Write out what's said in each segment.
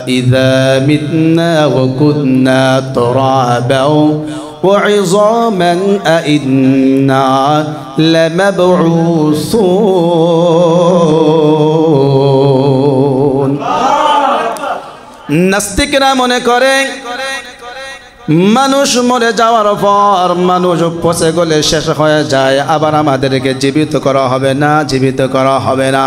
إذا متنا وكنا ترابا وعظاما أئنا لمبعوثون নাস্তিকরা মনে করে মানুষ মরে যাওয়ার পর মানুষ পচে গলে শেষ হয়ে যায়, আবার আমাদেরকে জীবিত করা হবে না, জীবিত করা হবে না।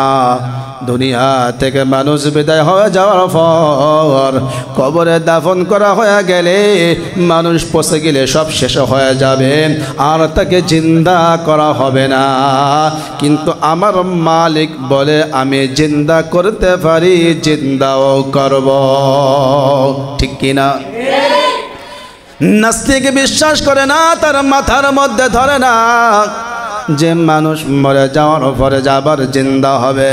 দুনিয়া থেকে মানুষ বিদায় হয়ে যাওয়ার পর কবরে দাফন করা হয়ে গেলে মানুষ পচে গেলে সব শেষ হয়ে যাবে, আর তাকে জিন্দা করা হবে না। কিন্তু আমার মালিক বলে আমি জিন্দা করতে পারি, জিন্দাও করব, ঠিক কিনা? নাস্তিক বিশ্বাস করে না, তার মাথার মধ্যে ধরে না যে মানুষ মরে যাওয়ার পরে যাবার জিন্দা হবে।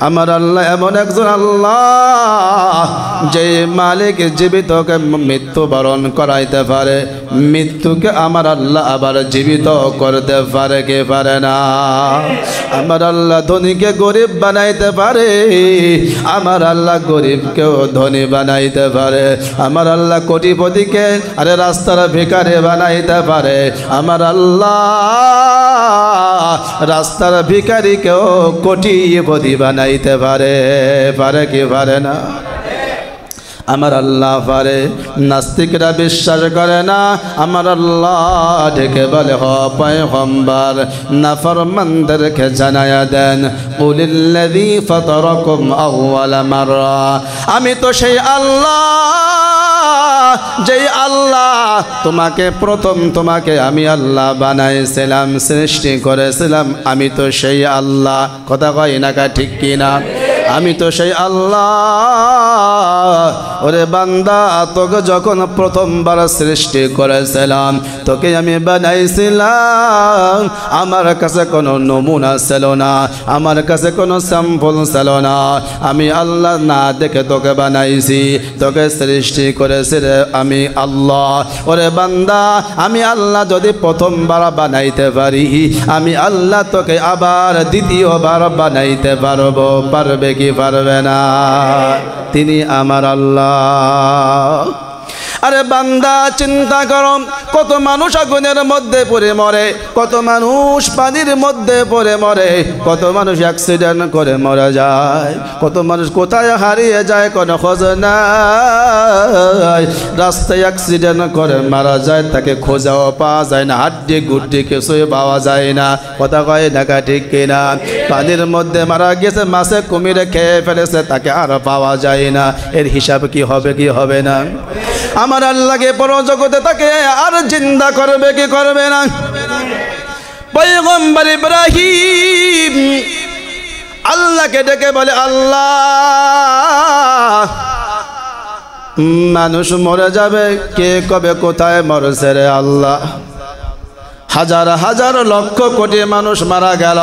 আমার আল্লাহ এমন একজন আল্লাহ যে মালিক জীবিতকে মৃত্যুবরণ করাইতে পারে, মৃত্যুকে আমার আল্লাহ আবার জীবিত করতে পারে কে পারে না? আমার আল্লাহ ধনীকে গরিব বানাইতে পারে, আমার আল্লাহ গরিবকেও ধনী বানাইতে পারে। আমার আল্লাহ কোটিপতিকে আরে রাস্তার ভিখারি বানাইতে পারে, আমার আল্লাহ রাস্তার ভিখারিকেও কোটিপতি বানাইতে পারে, পারে কি পারে না? আমার আল্লাহ পারে। নাস্তিকরা বিশ্বাস করে না, আমার আল্লাহ ডেকে বলে হ পয়গম্বর নাফরমানদেরকে জানায়া দেন কুলিল্লাযী ফাতারাকুম আউওয়ালা মাররা, আমি তো সেই আল্লাহ যেই আল্লাহ তোমাকে আমি আল্লাহ বানাইছিলাম, সৃষ্টি করেছিলাম, আমি তো সেই আল্লাহ। কথা কয় না কা ঠিক কিনা? আমি তো সেই আল্লাহ। ওরে বান্দা, তোকে যখন প্রথমবার সৃষ্টি করেছিলাম, তোকে আমি বানাইছিলাম, আমার কাছে কোনো নমুনা ছিল না, আমার কাছে কোনো স্যাম্পল ছিল না, আমি আল্লাহ না দেখে তোকে বানাইছি, তোকে সৃষ্টি করেছি রে আমি আল্লাহ। ওরে বান্দা, আমি আল্লাহ যদি প্রথমবার বানাইতে পারি, আমি আল্লাহ তোকে আবার দ্বিতীয়বার বানাইতে পারবো, পারবে কি পারবে না? তিনি আমার আল্লাহ। আরে বান্দা চিন্তা করো, কত মানুষ আগুনের মধ্যে পড়ে মরে, কত মানুষ পানির মধ্যে পড়ে মরে, কত মানুষ অ্যাক্সিডেন্ট করে মারা যায়, কত মানুষ কোথায় হারিয়ে যায় কোনো খোঁজ নাই, রাস্তায় অ্যাক্সিডেন্ট করে মারা যায়, তাকে খোঁজাও পাওয়া যায় না, হাড্ডি গুড্ডি কিছুই পাওয়া যায় না। কথা কয় ঢাকা ঠিক কিনা? পানির মধ্যে মারা গেছে, মাছে কুমিরে খেয়ে ফেলেছে, তাকে আর পাওয়া যায় না। এর হিসাব কি হবে কি হবে না? আমার আল্লাহকে পরজগতে তাকে আর জিন্দা করবে কি করবে না? পয়গম্বর ইব্রাহিম আল্লাহকে ডেকে বলে আল্লাহ মানুষ মরে যাবে, কে কবে কোথায় মরছে রে আল্লাহ? হাজার হাজার লক্ষ কোটি মানুষ মারা গেল,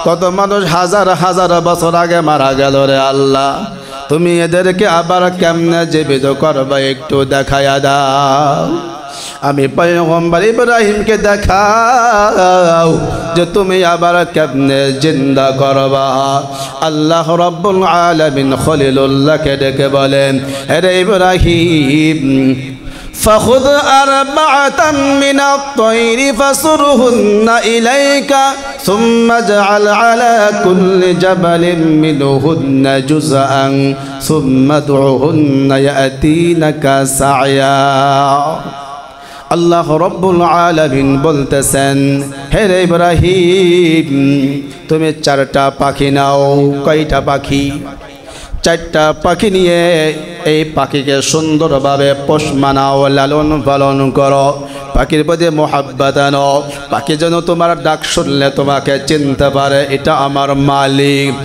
কত মানুষ হাজার হাজার বছর আগে মারা গেল রে আল্লাহ, তুমি এদেরকে আবার কেমনে জীবিত করবা একটু দেখায়া দাও। আমি পয়গম্বর ইব্রাহিমকে দেখাও যে তুমি আবার কেমনে জিন্দা করবা। আল্লাহ রাব্বুল আলামিন খলিলুল্লাহকে ডেকে বলেন, হে ইব্রাহিম فخذ أربعة من الطير فصرهن إليك ثم اجعل على كل جبل منهن جزءا ثم ادعهن يأتينك سعيا। আল্লাহ রব্বুল আলামিন বলতেছেন, হে ইব্রাহিম তুমি চারটা পাখি নাও। কয়টা পাখি? চারটা পাখি নিয়ে এই পাখিকে সুন্দরভাবে পোষ মানাও, লালন পালন করো, পাখির প্রতি মোহাব্বত আনো, পাখি যেন তোমার ডাক শুনলে তোমাকে চিনতে পারে এটা আমার মালিক।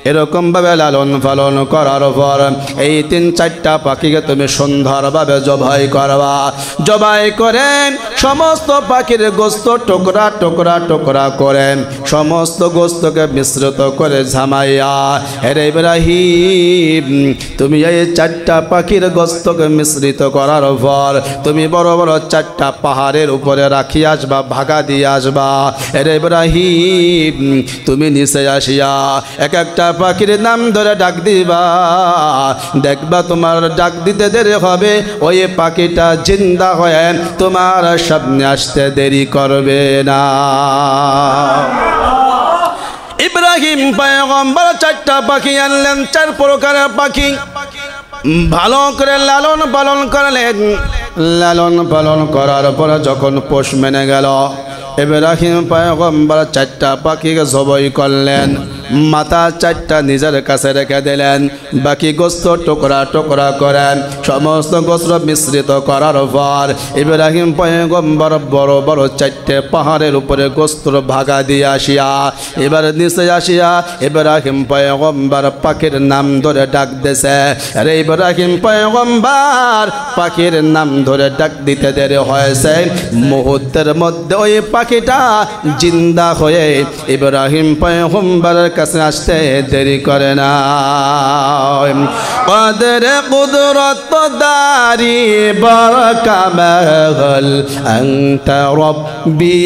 এরকমভাবে লালন পালন করার পর এই 3-4টা পাখিকে তুমি সুন্দরভাবে জবাই করবা। জবাই করেন সমস্ত পাখির গোস্ত টুকরা টুকরা টুকরা করেন, সমস্ত গোস্তকে মিশ্রিত করে ঝামাইয়া, হে ইব্রাহিম তুমি এই 4টা পাখির গোস্তকে মিশ্রিত করার পর তুমি বড় বড় 4টা পাহাড়ের উপরে রাখি আসবা, ভাগা দিয়ে আসবা। হে ইব্রাহিম তুমি নিচে আসিয়া এক একটা পাখির নাম ধরে ডাক দিবা, দেখবা তোমার ডাক দিতে দেরি হবে, ওই পাখিটা জিন্দা হয়ে তোমার সামনে আসতে দেরি করবে না। ইব্রাহিম পয়গম্বর 4টা পাখি আনলেন, 4 প্রকারের পাখি ভালো করে লালন পালন করলেন। লালন পালন করার পরে যখন পোষ মেনে গেল, ইব্রাহিম পয়গম্বর 4টা পাখিকে জবাই করলেন, মাথা 4টা নিজের কাছে রেখে দিলেন, বাকি গোস্ত টুকরা টুকরা করেন। সমস্ত গোস্ত মিশ্রিত করার পর ইব্রাহিম পয়গম্বর বড় বড় 4টে পাহাড়ের উপরে গোস্তর ভাগা দিয়ে আসিয়া এবার নিচে আসিয়া ইব্রাহিম পয়গম্বর পাখির নাম ধরে ডাক দিছে। আরে ইব্রাহিম পয়গম্বর পাখির নাম ধরে ডাক দিতে দেরি হয়েছে, মুহূর্তের মধ্যে ওই পাখিটা জিন্দা হয়ে ইব্রাহিম পয়গম্বরের কাছে আসতে দেরি করে না। কদর কুদরত দারি বরকামাল আনতা রব্বি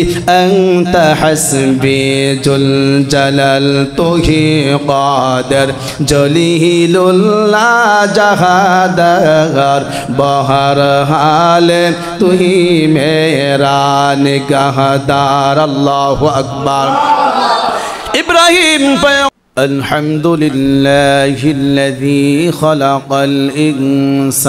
আনতা হাসবি জুল জালাল তুহি কদর জলিলুল্লাহ জাহাদার বহর হালে তুহি মেরা নিগাহদার। আল্লাহু আকবার। ইব্রাহিম الحمد لله الذي خلق الإنسان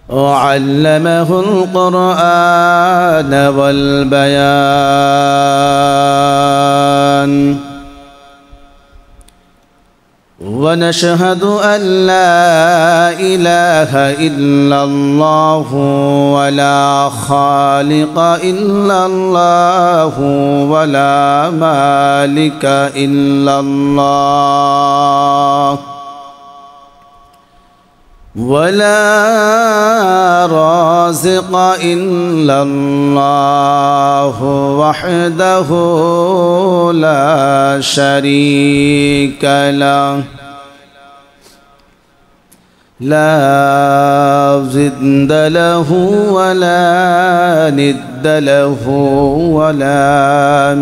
وعلمه القرآن والبيان، ونشهد أن لا إله إلا الله ولا خالق إلا الله ولا مالك إلا الله ولا رازق إلا الله وحده لا شريك له لا ضد له ولا ند له ولا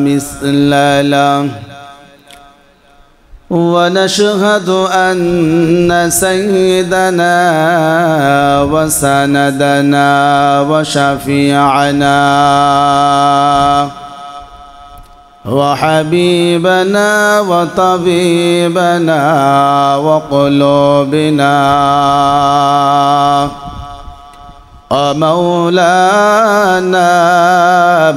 مثل له، ونشهد أن سيدنا وسندنا وشفيعنا وحبيبنا وطبيبنا وقلوبنا ومولانا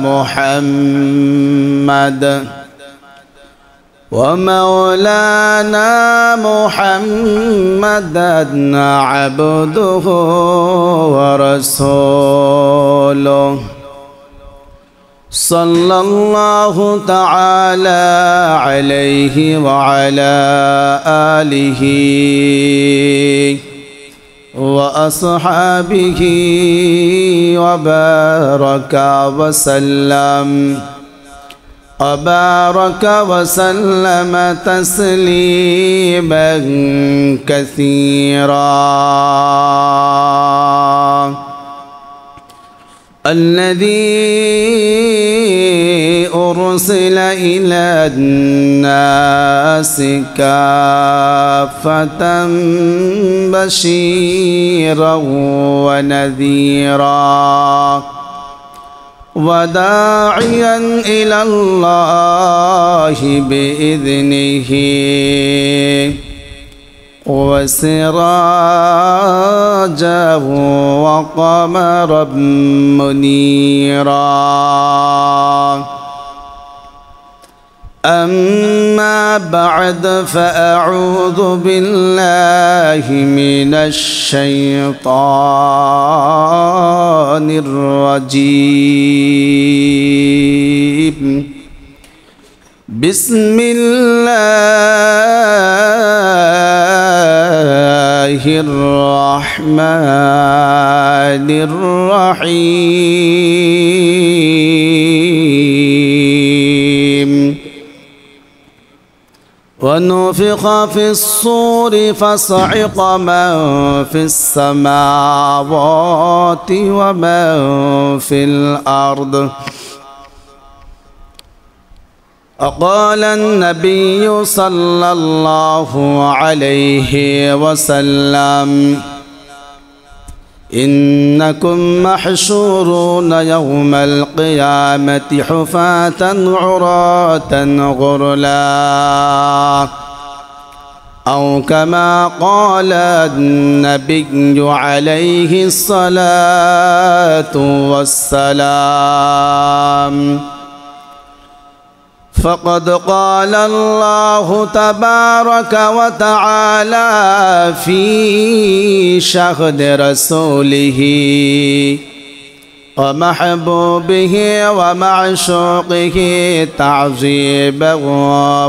محمد ومولانا محمدا عبده ورسوله صلى الله تعالى عليه وعلى آله وأصحابه وبارك وسلم وبارك وسلم تسليما كثيرا. الذي أرسل إلى الناس كافة بشيرا ونذيرا وداعيا إلى الله بإذنه وسراجا وقمرا منيرا. أما بعد فأعوذ بالله من الشيطان الرجيم. بسم الله الرحمن الرحيم. ونفخ في الصور فصعق من في السماوات ومن في الأرض. وقال النبي صلى الله عليه وسلم: إنكم محشورون يوم القيامة حفاة عراة غرلا، أو كما قال النبي عليه الصلاة والسلام. فقد قال الله تبارك وتعالى في شهد رسوله ومحبوبه ومعشوقه تعظيما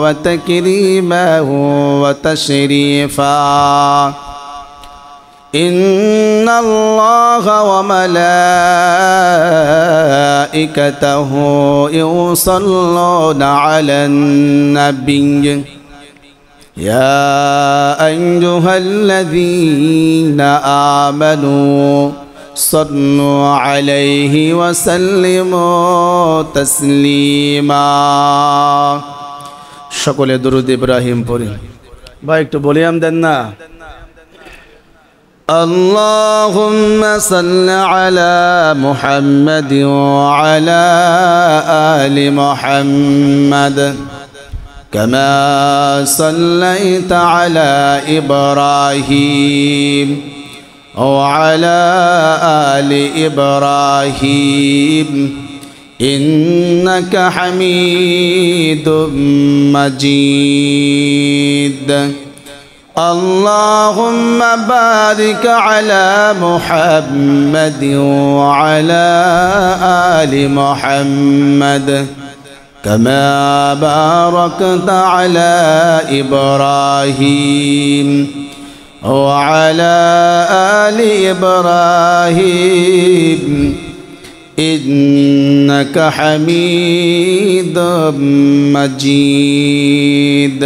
وتكريما وتشريفا: إن الله وملائكته يصلون على النبي يا أيها الذين آمنوا صلوا عليه وسلموا تسليما। সকলে দরুদ ইব্রাহিম পড়ি। ভাই একটু ভলিউম দেন না। اللهم صل على محمد وعلى آل محمد كما صليت على إبراهيم وعلى آل إبراهيم إنك حميد مجيد. اللهم بارك على محمد وعلى آل محمد كما باركت على إبراهيم وعلى آل إبراهيم إنك حميد مجيد.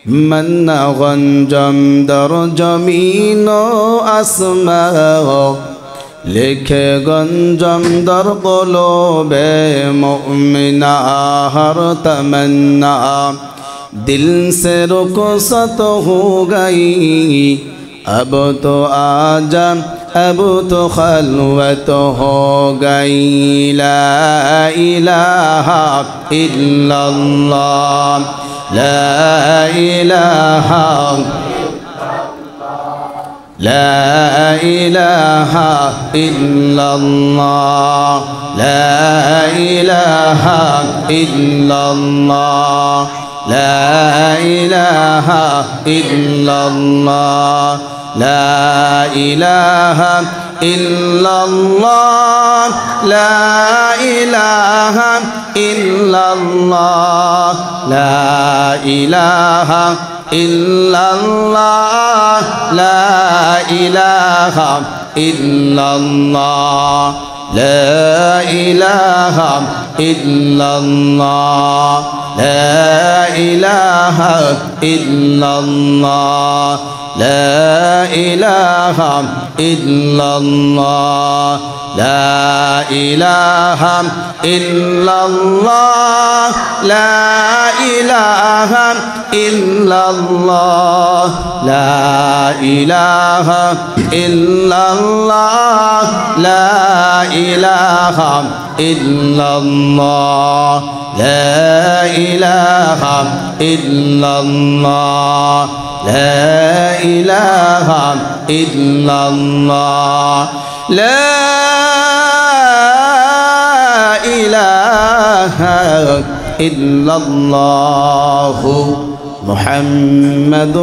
من غنجم در جمین و اسماء لکھے گنجم در قلوب مؤمنہ ہر تمنا دل سے رخصت ہو گئی اب تو آجا اب تو خلوت ہو گئی. لا الہ الا اللہ لا إله لا إله إلا الله لا إله إلا الله لا إله إلا الله لا إله إلا الله لا إله إلا الله لا إله إلا الله لا إله إلا الله لا إله إلا الله لا إله إلا الله لا إله إلا الله لا إله إلا الله لا إله إلا الله لا إله إلا الله لا إله إلا الله لا إله إلا الله لا إله إلا الله لا إله إلا الله محمد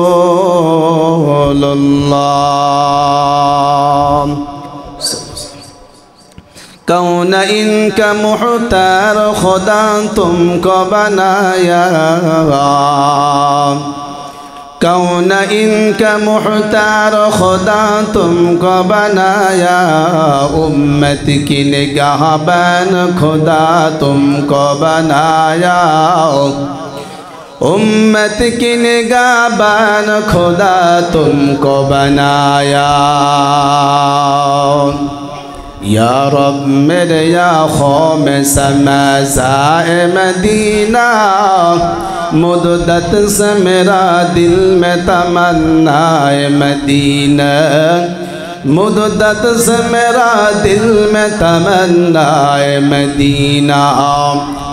رسول الله. कौन इनका मुख्तार खुदा तुमको बनाया कौन इनका मुख्तार खुदा तुमको बनाया उम्मत की निगाहबान खुदा तुमको बनाया उम्मत की निगाहबान खुदा तुमको बनाया या रब मेरे या ख़ौम समाज़ाए मदीना मुद्दत से मेरा दिल में तमन्नाए मदीना मुद्दत से मेरा दिल में तमन्नाए मदीना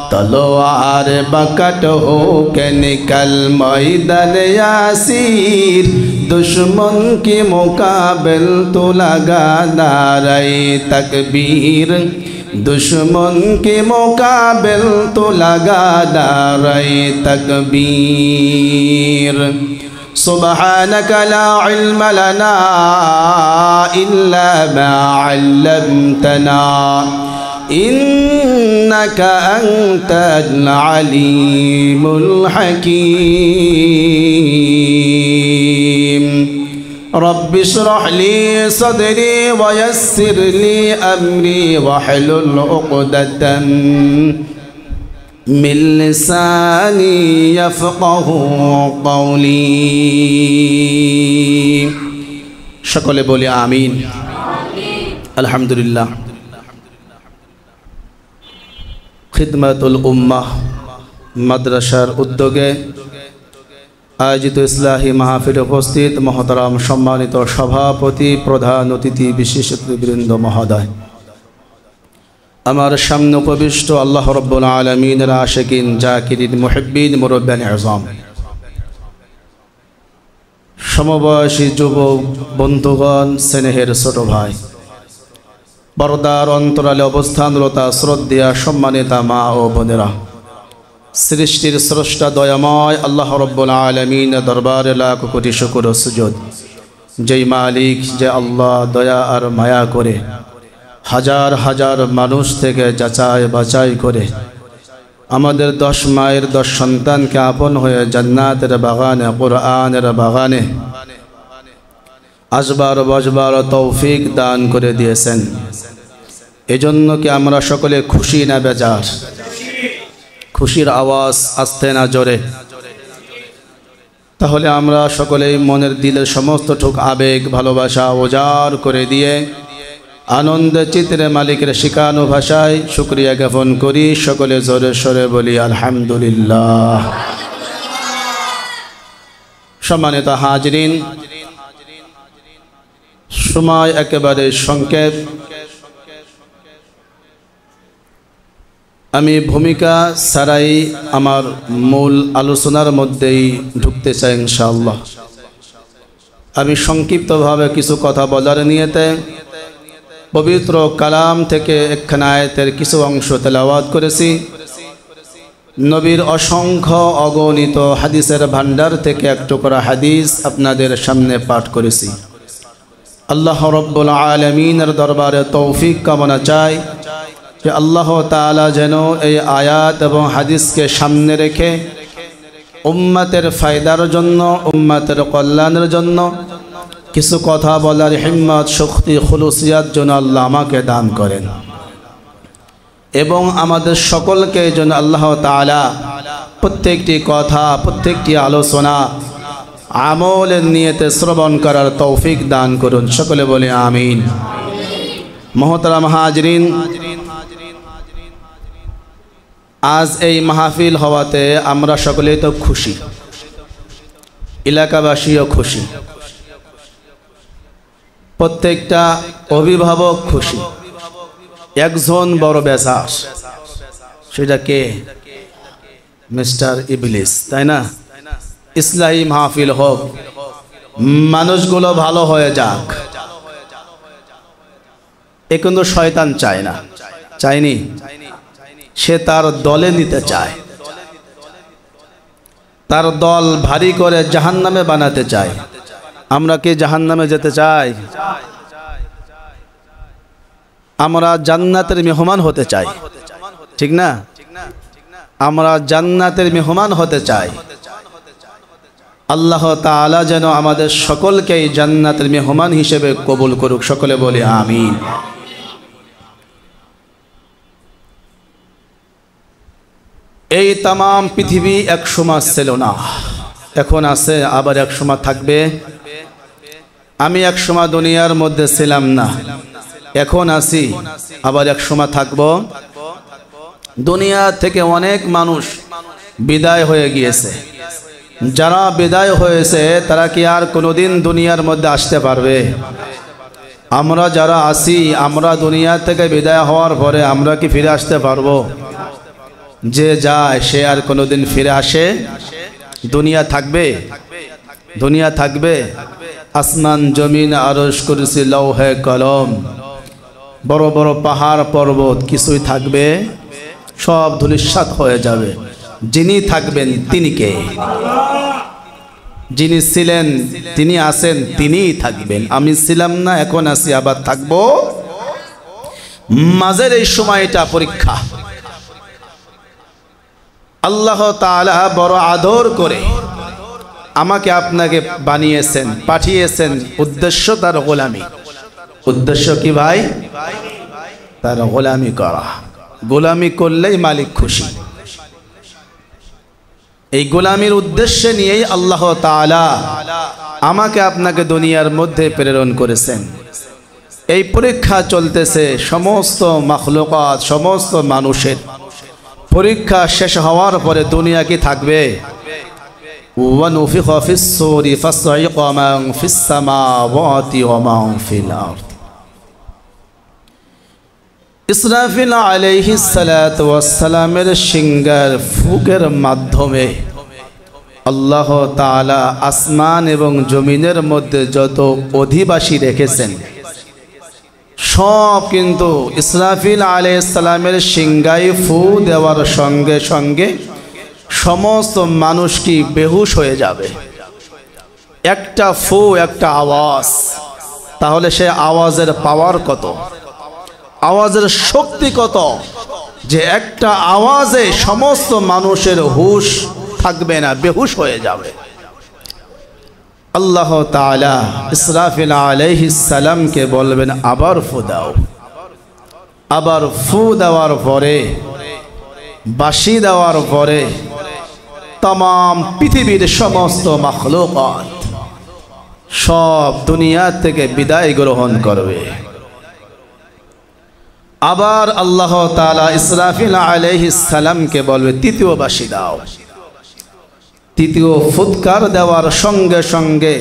तलवार बकट हो के निकल मैदान यासीर दुश्मन के मुकाबिल तो लगा नारे तकबीर दुश्मन के मुकाबिल तो लगा नारे तकबीर सुब्हानक ला इल्म लना इल्ला मा अल्लमतना इन्नका अंतल अलीमुल हकीम रब्बि इश्रह ली सदरी वयस्सिर ली अमरी वहलुल उक़दतम मिन लिसानी यफ़क़हू क़ौली सकले बोले आमीन अल्हम्दुलिल्लाह खिदमतुल उम्माह मद्रसार उद्योगे आयोजित इस्लाही महफिल उपस्थित महतरम सम्मानित सभापति प्रधान अतिथि विशेष अतिथिवृंद महोदय आमार सामने उपविष्ट आल्लाह रब्बुल आलमीनेर आशिकीन जाकिरीन मुहिब्बीन मुरब्बियान आज़म समबयसी युवक बंधुगण स्नेहेर छोट भाई पर्दार अंतराले अवस्थानरत श्रद्धा सम्मानिता मा ओ बोनेरा सृष्टिर स्रष्टा दयामय अल्लाह रब्बुल आलमीन दरबारे लाख कोटी शुक्र ओ सुजूद जेई मालिक जे अल्लाह दया और माया करे हजार हजार मानुष थेके जाचाई बाचाई करे आमादेर 10 मायेर 10 सन्तानके आपन हये जान्नातेर बागाने कुरआनेर बागाने आसबार बसबार तौफिक दान करे दिएছেন एजন্য कि आमरा सकले खुशी ना बेजार खुशिर आवाज आस्ते ना जोरे ताहले आमरा सकले मनेर दिलेर समस्त ठुक आवेग भालोबासा उजार करे दिए आनंद चित्रे मालिकेर शिखानो भाषाय शुक्रिया ज्ञापन करी सकले जोरे सोरे बोली आलহামদুলিল্লাহ। सम्मानित हाजरीन समय एकेबारे संक्षेप आमी भूमिका छाड़ाई आमार मूल आलोचनार मध्येई ढुकते चाই इनशाআল্লাহ। आमी संक्षिप्तभावे किछु कथा बलार नियते पवित्र कलाम थेके एकखाना आयातेर किछु अंश तेलाওয়াত करेছি नबीर असंख्य अगणित हादिसेर भाण्डार थेके एक टुकरा हादिस आपनादेर सामने पाठ करेছি। अल्लाह रब्बुल आलमीनेर दरबारे तौफिक कामना चाই कि अल्लाह ताआला जेन এই आयात এবং हादिसके सामने रेखे उम्मतेर फायदार जन्य उम्मतेर कल्याणेर जन्य किछु कथा बलार हिम्मत शक्ति खुलुसियत जेन आल्लाह आमाके दान करें एवं आमादेर सकलके जेन आल्लाह ताआला प्रत्येकटी कथा प्रत्येकटी आलोचना आमलेर नियते श्रवण करार तौफिक दान करुन सकले बोले आमीन। मोहतरम हाजरीन आज এই মাহফিল হওয়াতে আমরা সকলেই তো খুশি এলাকাবাসীও খুশি প্রত্যেকটা অভিভাবক খুশি একজন বড় বেজার সেটা কে মিস্টার ইবলিস তাই না ইসলাহি মাহফিল হোক মানুষগুলো ভালো হয়ে যাক এ কিন্তু শয়তান চায় না চায়নি সে তার দলে নিতে চায় তার দল ভারী করে জাহান্নামে বানাতে চায়। আমরা কি জাহান্নামে যেতে চাই? আমরা জান্নাতের মেহমান হতে চাই ঠিক না আমরা জান্নাতের মেহমান হতে চাই। আল্লাহ তাআলা যেন আমাদের সকলকে জান্নাতের মেহমান হিসেবে কবুল করুক সকলে বলি আমিন। এই তামাম পৃথিবী এক সময় ছিল না, এখন আছে, আবার এক সময় থাকবে। আমি এক সময় দুনিয়ার মধ্যে ছিলাম না, এখন আছি, আবার এক সময় থাকব। দুনিয়া থেকে অনেক মানুষ বিদায় হয়ে গিয়েছে। যারা বিদায় হয়েছে তারা কি আর কোনোদিন দুনিয়ার মধ্যে আসতে পারবে? আমরা যারা আছি, আমরা দুনিয়া থেকে বিদায় হওয়ার পরে আমরা কি ফিরে আসতে পারবো? যে যায় সে আর কোনোদিন ফিরে আসে? দুনিয়া থাকবে? দুনিয়া থাকবে? আসমান জমিন আরশ কুরসি লৌহে কলম বড় বড় পাহাড় পর্বত কিছুই থাকবে? সব ধূলিসাৎ হয়ে যাবে। যিনি থাকবেন তিনি কে? যিনি ছিলেন, তিনি আছেন, তিনিই থাকবেন। আমি ছিলাম না, এখন আছি, আবার থাকবো। মাঝের এই সময়টা পরীক্ষা। আল্লাহ তাআলা বড় আদর করে আমাকে আপনাকে বানিয়েছেন, পাঠিয়েছেন। উদ্দেশ্য তার গোলামি। উদ্দেশ্য কি ভাই? তার গোলামি করা। গোলামি করলেই মালিক খুশি। এই গোলামির উদ্দেশ্যে নিয়েই আল্লাহ তাআলা আমাকে আপনাকে দুনিয়ার মধ্যে প্রেরণ করেছেন। এই পরীক্ষা চলতেছে সমস্ত মাখলুকাত, সমস্ত মানুষের। পরীক্ষা শেষ হওয়ার পরে দুনিয়া কি থাকবে? ওয়ানুফিখা ফিস-সূরি ফাসঈকা মান ফিস-সামাওয়াতি ওয়া মান ফিল আরদ। ইসরাফিল আলাইহিস সালাতু ওয়াস সালামের সিংহার ফুকের মাধ্যমে আল্লাহ তাআলা আসমান এবং জমিনের মধ্যে যত অধিবাসী রেখেছেন সব কিন্তু ইসরাফিল আলাইহিস সালামের সিংহায় ফু দেওয়ার সঙ্গে সঙ্গে সমস্ত মানুষ কি বেহুশ হয়ে যাবে। একটা ফু, একটা আওয়াজ, তাহলে সে আওয়াজের পাওয়ার কত, আওয়াজের শক্তি কত, যে একটা আওয়াজে সমস্ত মানুষের হুশ থাকবে না, বেহুশ হয়ে যাবে। আল্লাহ তাআলা ইসরাফিল আলাইহিস সালামকে বলবেন আবার ফু দাও। আবার ফু দেওয়ার পরে, বাঁশি দেওয়ার পরে तमाम পৃথিবীর সমস্ত মাখলুকাত সব দুনিয়া থেকে বিদায় গ্রহণ করবে। আবার আল্লাহ তাআলা ইসরাফিল আলাইহিস সালামকে বলবে তৃতীয় বাঁশি দাও। তৃতীয় ফুৎকার দেওয়ার সঙ্গে সঙ্গে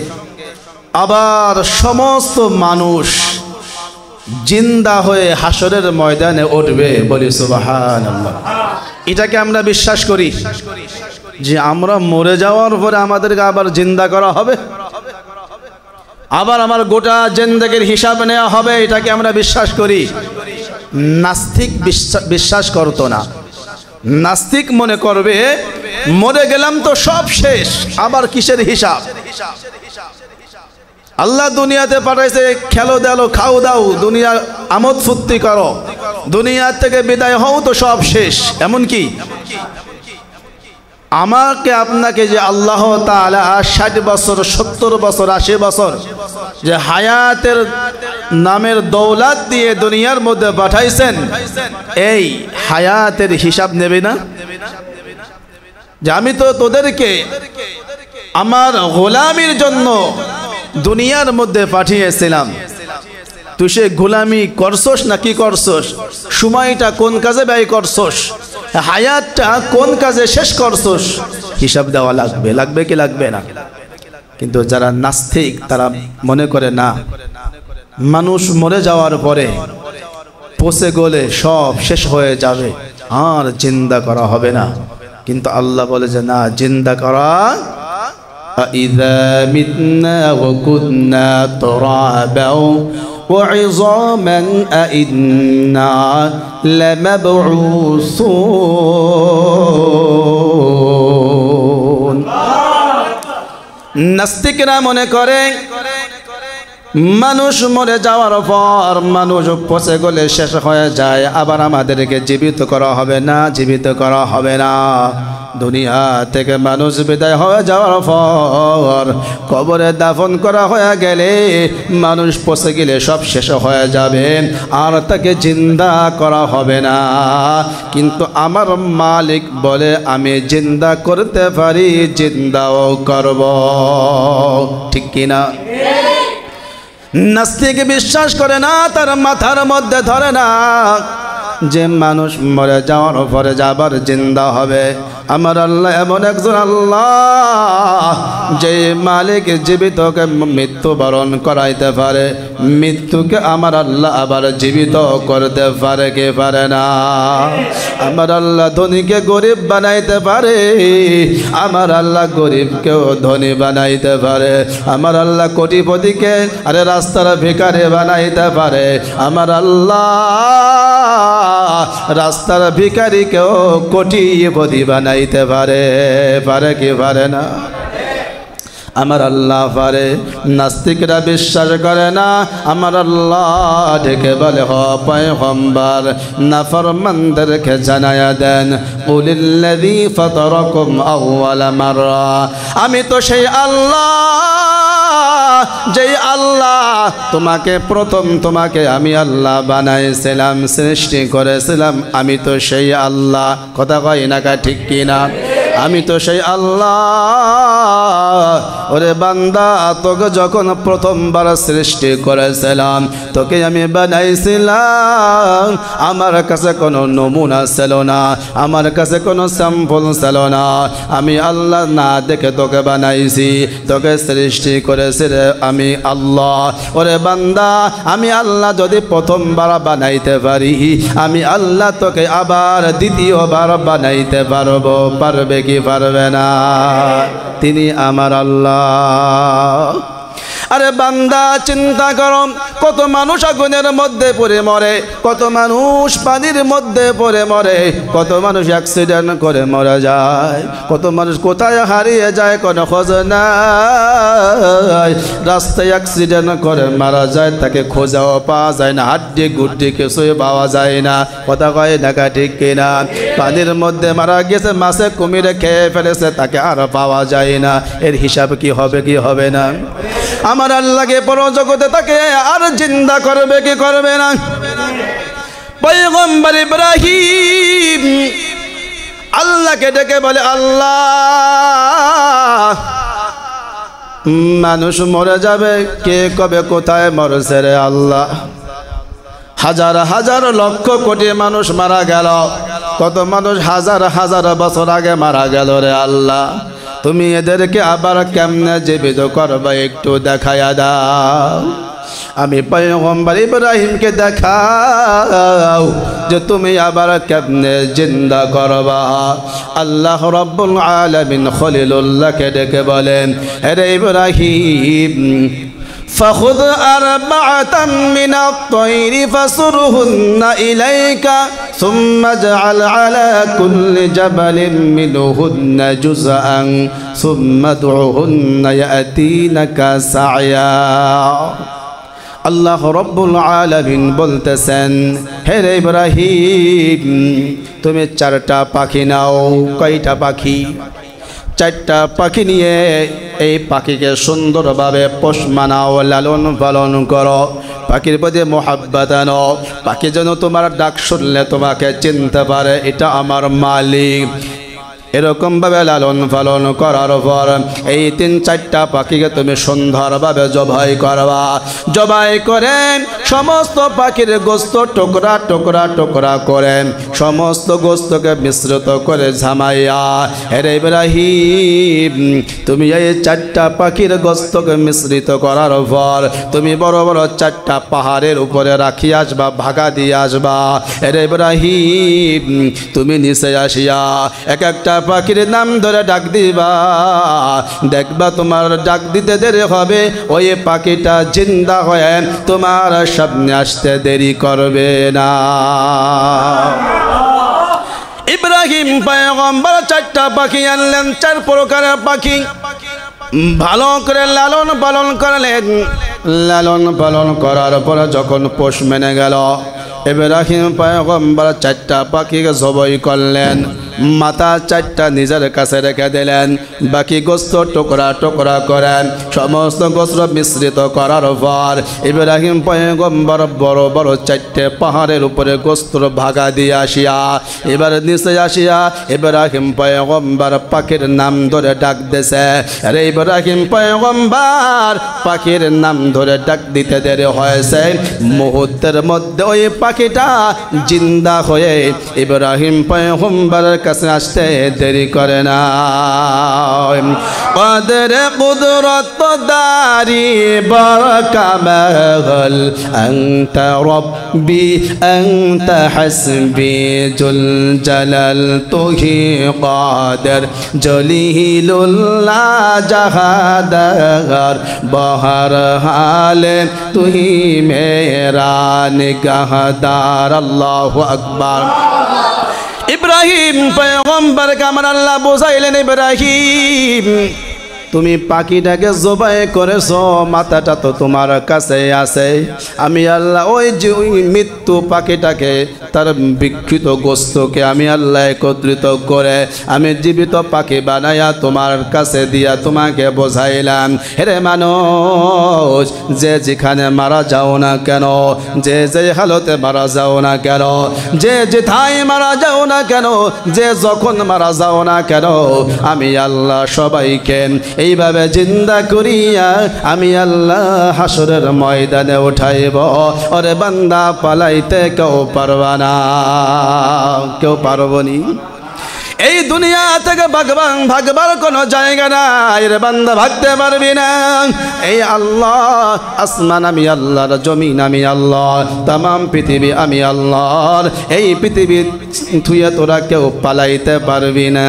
আবার সমস্ত মানুষ জিন্দা হয়ে হাসরের ময়দানে উঠবে। বলি সুবহানাল্লাহ। এটাকে আমরা বিশ্বাস করি যে আমরা মরে যাওয়ার পরে আমাদেরকে আবার জিন্দা করা হবে, আবার আমার গোটা জিন্দেগীর হিসাব নেওয়া হবে, এটাকে আমরা বিশ্বাস করি। নাস্তিক বিশ্বাস করতো না। নাস্তিক মনে করবে মরে গেলাম তো সব শেষ, আবার কিসের হিসাব? আল্লাহ দুনিয়াতে পাঠাইছে খেলো দেলো খাও দাও, দুনিয়া আমোদ ফুর্তি করো, দুনিয়া থেকে বিদায় হও তো সব শেষ। এমন কি আমাকে আপনাকে যে আল্লাহ তাআলা 60 বছর 70 বছর 80 বছর যে হায়াতের নামের দৌলত দিয়ে দুনিয়ার মধ্যে পাঠাইছেন, এই হায়াতের হিসাব নেবে না? যে আমি তো তোদেরকে আমার গোলামির জন্য দুনিয়ার মধ্যে পাঠিয়েছিলাম, তুই সে গোলামি করছস না কি করছস? সময়টা কোন কাজে ব্যয় করছস? হায়াতটা কোন কাজে শেষ করছস? হিসাব দেওয়া লাগবে। লাগবে কি লাগবে না? কিন্তু যারা নাস্তিক তারা মনে করে না, মানুষ মরে যাওয়ার পরে পচে গলে সব শেষ হয়ে যাবে, আর জিন্দা করা হবে না। কিন্তু আল্লাহ বলে যে না, জিন্দা করা। إذا متنا وكنا ترابا وعظاما أئنا لمبعوثون। নাস্তিকরা মনে করে মানুষ মরে যাওয়ার পর মানুষ পচে গলে শেষ হয়ে যায়, আবার আমাদেরকে জীবিত করা হবে না, জীবিত করা হবে না। দুনিয়া থেকে মানুষ বিদায় হয়ে যাওয়ার পর কবরে দাফন করা হয়ে গেলে মানুষ পচে গেলে সব শেষ হয়ে যাবে, আর তাকে জিন্দা করা হবে না। কিন্তু আমার মালিক বলে আমি জিন্দা করতে পারি, জিন্দাও করব। ঠিক কিনা? নাস্তিক বিশ্বাস করে না, তার মাথার মধ্যে ধরে না যে মানুষ মরে যাওয়ার পরে যাবার জিন্দা হবে। আমার আল্লাহ এমন একজন আল্লাহ যে মালিক জীবিতকে মৃত্যুবরণ করাইতে পারে, মৃত্যুকে আমার আল্লাহ আবার জীবিত করতে পারে কে পারে না? আমার আল্লাহ ধনীকে গরিব বানাইতে পারে, আমার আল্লাহ গরিবকেও ধনী বানাইতে পারে। আমার আল্লাহ কোটিপতিকে আরে রাস্তার ভিখারি বানাইতে পারে। আমার আল্লাহ রাস্তার ভিখারিকেও কোটিপতি বানাইতে পারে, পারে কি পারে না? আমার আল্লাহ পারে। নাস্তিকরা বিশ্বাস করে না। আমার আল্লাহ ডেকে বলে হ পয়গম্বর নাফরমানদেরকে জানায়া দেন, কুলিল্লাযী ফাতারাকুম আউওয়ালা মাররা, আমি তো সেই আল্লাহ যেই আল্লাহ তোমাকে আমি আল্লাহ বানাইছিলাম, সৃষ্টি করেছিলাম, আমি তো সেই আল্লাহ। কথা কয় না কা ঠিক কিনা? আমি তো সেই আল্লাহ। ওরে বান্দা, তোকে যখন প্রথমবার সৃষ্টি করেছিলাম, তোকে আমি বানাইছিলাম, আমার কাছে কোনো নমুনা ছিল না, আমার কাছে কোনো স্যাম্পল ছিল না। আমি আল্লাহ না দেখে তোকে বানাইছি, তোকে সৃষ্টি করেছি রে আমি আল্লাহ। ওরে বান্দা, আমি আল্লাহ যদি প্রথমবার বানাইতে পারি, আমি আল্লাহ তোকে আবার দ্বিতীয়বার বানাইতে পারবো, পারবে কি পারবে না? তিনি আমার আল্লাহ। আরে বান্দা চিন্তা করো, কত মানুষ আগুনের মধ্যে পড়ে মরে, কত মানুষ পানির মধ্যে পড়ে মরে, কত মানুষ অ্যাক্সিডেন্ট করে মারা যায়, কত মানুষ কোথায় হারিয়ে যায় কোনো খোঁজ নাই। রাস্তায় অ্যাক্সিডেন্ট করে মারা যায়, তাকে খোঁজাও পাওয়া যায় না, হাড্ডি গুড্ডি কিছুই পাওয়া যায় না। কথা কয় ঢাকা ঠিক কিনা? পানির মধ্যে মারা গেছে, মাছে কুমিরে খেয়ে ফেলেছে, তাকে আর পাওয়া যায় না। এর হিসাব কি হবে কি হবে না? আমার আল্লাহকে পরজগতে তাকে আর জিন্দা করবে কি করবে না? পয়গম্বর ইব্রাহিম আল্লাহকে ডেকে বলে, আল্লাহ মানুষ মরে যাবে, কে কবে কোথায় মরছে রে আল্লাহ? হাজার হাজার লক্ষ কোটি মানুষ মারা গেল, কত মানুষ হাজার হাজার বছর আগে মারা গেল রে আল্লাহ। তুমি এদেরকে আবার কেমনে জীবিত করবে একটু দেখায়া দাও। আমি পয়গম্বর ইব্রাহিমকে দেখাও যে তুমি আবার কেমনে জিন্দা করবা। আল্লাহ রাব্বুল আলামিন খলিলুল্লাহকে ডেকে বলেন, হে ইব্রাহিম فخذ أربعة من الطير فصرهن إليك ثم اجعل على كل جبل منهن جزءا ثم ادعهن يأتينك سعيا। আল্লাহ রব্বুল আলামিন বলতেছেন, হে ইব্রাহিম তুমি চারটা পাখি নাও। কয়টা পাখি? চারটা পাখি নিয়ে এই পাখিকে সুন্দরভাবে পোষ মানাও, লালন পালন করো, পাখির প্রতি মোহাব্বত আনো। পাখি যেন তোমার ডাক শুনলে তোমাকে চিনতে পারে এটা আমার মালিক। এরকমভাবে লালন পালন করার পর এই 3-4টা পাখিকে তুমি সুন্দরভাবে জবাই করবা। জবাই করে সমস্ত পাখির গোস্ত টুকরা টুকরা টুকরা করে সমস্ত গোস্তকে মিশ্রিত করে ঝামাইয়া, হে ইব্রাহিম তুমি এই 4টা পাখির গোস্তকে মিশ্রিত করার পর তুমি বড় বড় 4টা পাহাড়ের উপরে রাখি আসবা, ভাগা দিয়ে আসবা। হে ইব্রাহিম তুমি নিচে আসিয়া এক একটা পাখির নাম ধরে ডাক দিবা, দেখবা তোমার ডাক দিতে দেরি হবে, ওই পাখিটা জিন্দা হয়ে তোমার সামনে আসতে দেরি করবে না। ইব্রাহিম পয়গম্বর 4টা পাখি আনলেন, 4 প্রকারের পাখি ভালো করে লালন পালন করলেন। লালন পালন করার পরে যখন পোষ মেনে গেল, ইব্রাহিম পয়গম্বর 4টা পাখিকে জবাই করলেন। মাথা চারটা নিজের কাছে রেখে দিলেন, বাকি গোস্ত টুকরা টুকরা করেন। সমস্ত গোস্ত মিশ্রিত করার পর ইব্রাহিম পয়গম্বর বড় বড় চারটে পাহাড়ের উপরে গোস্ত ভাগা দিয়ে আসিয়া এবার নিচে আসিয়া ইব্রাহিম পয়গম্বর পাখির নাম ধরে ডাক দিছে। আরে ইব্রাহিম পয়গম্বর পাখির নাম ধরে ডাক দিতে দেরি হয়েছে, মুহূর্তের মধ্যে ওই পাখিটা জিন্দা হয়ে ইব্রাহিম পয়গম্বরের কাছে আসতে দেরি করে না। কদর কুদরত দারি বরকামাল আনতা রব্বি আনতা হাসবি জুল জালাল তুহি কাদের জলিলুল্লাহ জাহাদার বহর হালে তুহি মেরা নিগাহদার। আল্লাহু আকবার। ইব্রাহিম পয়গম্বরকে আমার আল্লাহ বোঝাইলেন, ইব্রাহিম তুমি পাখিটাকে জবাই করেছো, মাথাটা তো তোমার কাছে আছে। আমি আল্লাহ ওই যে ওই মৃত্যু পাখিটাকে তার বিকৃত গোস্তকে আমি আল্লাহ একত্রিত করে আমি জীবিত পাখি বানাইয়া তোমার কাছে দিয়া তোমাকে বোঝাইলাম, হেরে মানুষ যে যেখানে মারা যাও না কেন, যে যে হালতে মারা যাও না কেন, যে যেথায় মারা যাও না কেন, যে যখন মারা যাও না কেন, আমি আল্লাহ সবাইকে এইভাবে জিন্দা করিয়া আমি আল্লাহ হাসরের ময়দানে উঠাইব। ওরে বান্দা পালাইতে কেউ পারবা না, কেউ পারবনি। এই দুনিয়া থেকে ভাগবার কোনো জায়গা নাই রে বান্দা, ভাগতে পারবি না। এই আল্লাহ আসমান আমি আল্লাহর, জমিন আমি আল্লাহ, তামাম পৃথিবী আমি আল্লাহর। এই পৃথিবী থুইয়া তোরা কেউ পালাইতে পারবি না।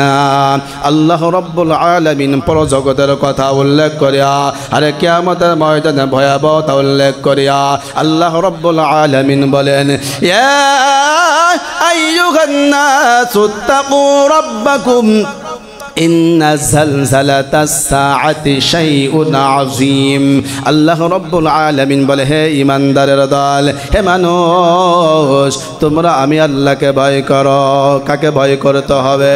আল্লাহ রব্বুল আলামিন পরজগতের কথা উল্লেখ করিয়া আরে কিয়ামতের ময়দানে ভয়াবহতা উল্লেখ করিয়া আল্লাহ রব্বুল আলামিন বলেন, ইয়া আইয়ুহান নাসু তাকু রাব্বাকুম ইন্না জালজালাতাস সাআতি শাইউন আযীম। আল্লাহ রব্বুল আলামিন বলে, হে ঈমানদারের দল, হে মানুষ, তোমরা আমি আল্লাহকে ভয় করো। কাকে ভয় করতে হবে?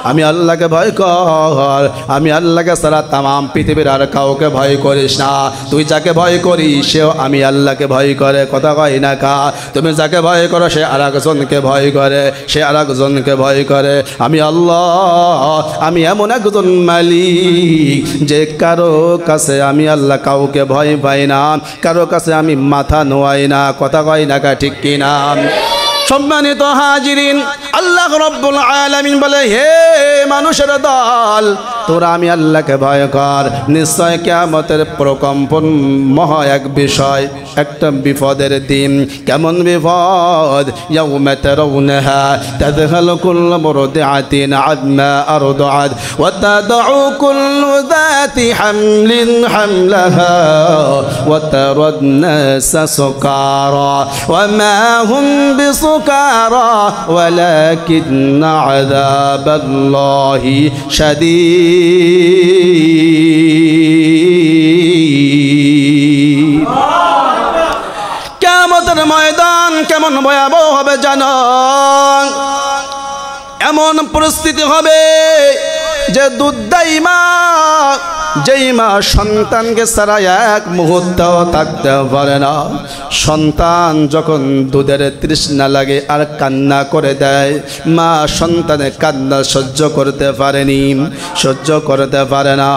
আমি আল্লাহকে ভয় কর। আমি আল্লাহকে ছাড়া তামাম পৃথিবীর আর কাউকে ভয় করিস না। তুই যাকে ভয় করিস সেও আমি আল্লাহকে ভয় করে, কথা কয় না কা। তুমি যাকে ভয় করো সে আর একজনকে ভয় করে, সে আর একজনকে ভয় করে। আমি আল্লাহ, আমি এমন একজন মালিক যে কারো কাছে আমি আল্লাহ কাউকে ভয় পাই না, কারো কাছে আমি মাথা নোয়াই না, কথা কয় না কা, ঠিক কিনা? সম্মানিত হাজিরিন, আল্লাহ রব্বুল আলামিন বলে, হে মানুষের দল, তোরা আমি আল্লাহকে ভয় কর। নিশ্চয় কিয়ামতের প্রকম্পন মহা এক বিষয়, একটা বিপদের দিন। কেমন বিপদ? ইয়াউমা তারাউনাহা তাযহালু কুল্লু মুরদিআতিন আম্মা আরদাআত ওয়া তাদউ কুল্লু যাতি হামলিন হামলাহা ওয়া তারাদ নাসা সুকারা ওয়া মা হুম বিসুকারা ওয়ালাকিন্না আযাবাল্লাহি শাদীদ। কিয়ামতের ময়দান কেমন ভয়াবহ হবে জানো? এমন পরিস্থিতি হবে যে দুধদায়ী মা, যেই মা সন্তানকে ছাড়া এক মুহূর্তও থাকতে পারে না, সন্তান যখন দুধের তৃষ্ণা লাগে আর কান্না করে দেয়, মা সন্তানের কান্না সহ্য করতে পারেনি, সহ্য করতে পারে না।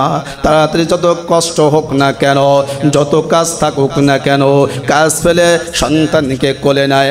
তাড়াতাড়ি যত কষ্ট হোক না কেন, যত কাজ থাকুক না কেন, কাজ ফেলে সন্তানকে কোলে নেয়।